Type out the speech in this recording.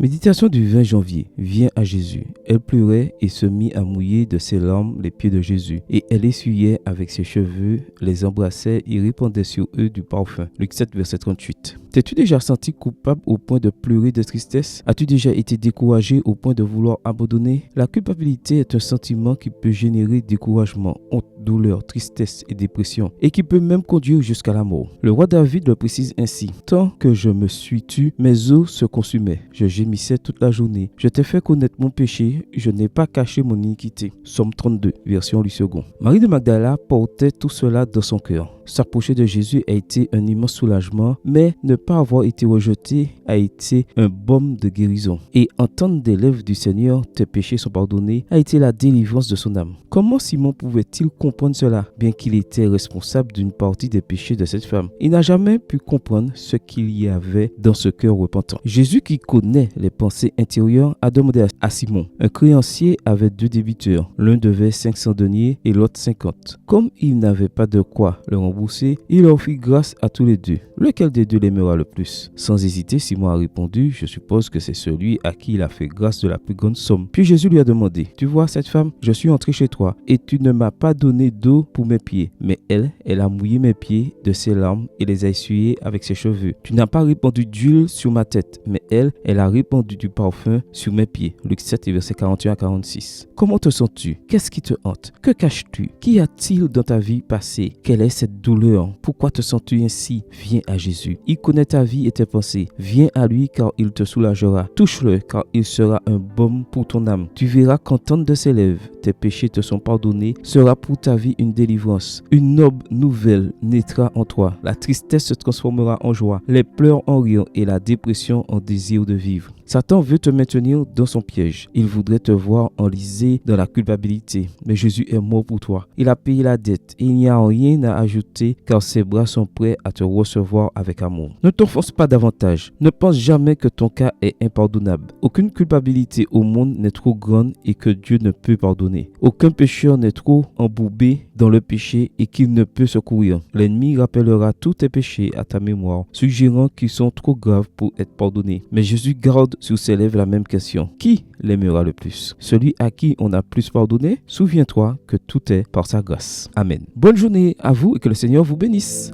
Méditation du 20 janvier. Viens à Jésus. Elle pleurait et se mit à mouiller de ses larmes les pieds de Jésus. Et elle essuyait avec ses cheveux, les embrassait et répandait sur eux du parfum. Luc 7, verset 38. T'es-tu déjà senti coupable au point de pleurer de tristesse? As-tu déjà été découragé au point de vouloir abandonner? La culpabilité est un sentiment qui peut générer découragement, honte, douleur, tristesse et dépression, et qui peut même conduire jusqu'à la mort. Le roi David le précise ainsi: tant que je me suis tu, mes os se consumaient. Je gémissais toute la journée. Je t'ai fait connaître mon péché, je n'ai pas caché mon iniquité. Psaume 32, version Louis II. Marie de Magdala portait tout cela dans son cœur. S'approcher de Jésus a été un immense soulagement, mais ne pas avoir été rejeté a été un baume de guérison. Et entendre des lèvres du Seigneur, tes péchés sont pardonnés, a été la délivrance de son âme. Comment Simon pouvait-il comprendre cela, bien qu'il était responsable d'une partie des péchés de cette femme? Il n'a jamais pu comprendre ce qu'il y avait dans ce cœur repentant. Jésus, qui connaît les pensées intérieures, a demandé à Simon. Un créancier avait deux débiteurs. L'un devait 500 deniers et l'autre 50. Comme il n'avait pas de quoi le rembourser, il leur fit grâce à tous les deux. Lequel des deux l'aimera le plus? Sans hésiter, Simon a répondu: je suppose que c'est celui à qui il a fait grâce de la plus grande somme. Puis Jésus lui a demandé: tu vois cette femme? Je suis entré chez toi et tu ne m'as pas donné d'eau pour mes pieds, mais elle a mouillé mes pieds de ses larmes et les a essuyés avec ses cheveux. Tu n'as pas répandu d'huile sur ma tête, mais elle a répandu du parfum sur mes pieds. Luc 7, versets 41 à 46. Comment te sens-tu? Qu'est-ce qui te hante? Que caches-tu? Qu'y a-t-il dans ta vie passée? Quelle est cette douleur? Pourquoi te sens-tu ainsi? Viens à Jésus. Il connaît ta vie et tes pensées. Viens à lui car il te soulagera. Touche-le car il sera un baume pour ton âme. Tu verras qu'entendre de ses lèvres, tes péchés te sont pardonnés, sera pour ta vie une délivrance. Une noble nouvelle naîtra en toi. La tristesse se transformera en joie, les pleurs en rire et la dépression en désir de vivre. Satan veut te maintenir dans son piège. Il voudrait te voir enlisé dans la culpabilité. Mais Jésus est mort pour toi. Il a payé la dette et il n'y a rien à ajouter car ses bras sont prêts à te recevoir avec amour. Ne t'enfonce pas davantage. Ne pense jamais que ton cas est impardonnable. Aucune culpabilité au monde n'est trop grande et que Dieu ne peut pardonner. Aucun pécheur n'est trop embourbé dans le péché et qu'il ne peut secourir. L'ennemi rappellera tous tes péchés à ta mémoire, suggérant qu'ils sont trop graves pour être pardonnés. Mais Jésus garde sur ses lèvres la même question: qui l'aimera le plus? Celui à qui on a plus pardonné? Souviens-toi que tout est par sa grâce. Amen. Bonne journée à vous et que le Seigneur vous bénisse.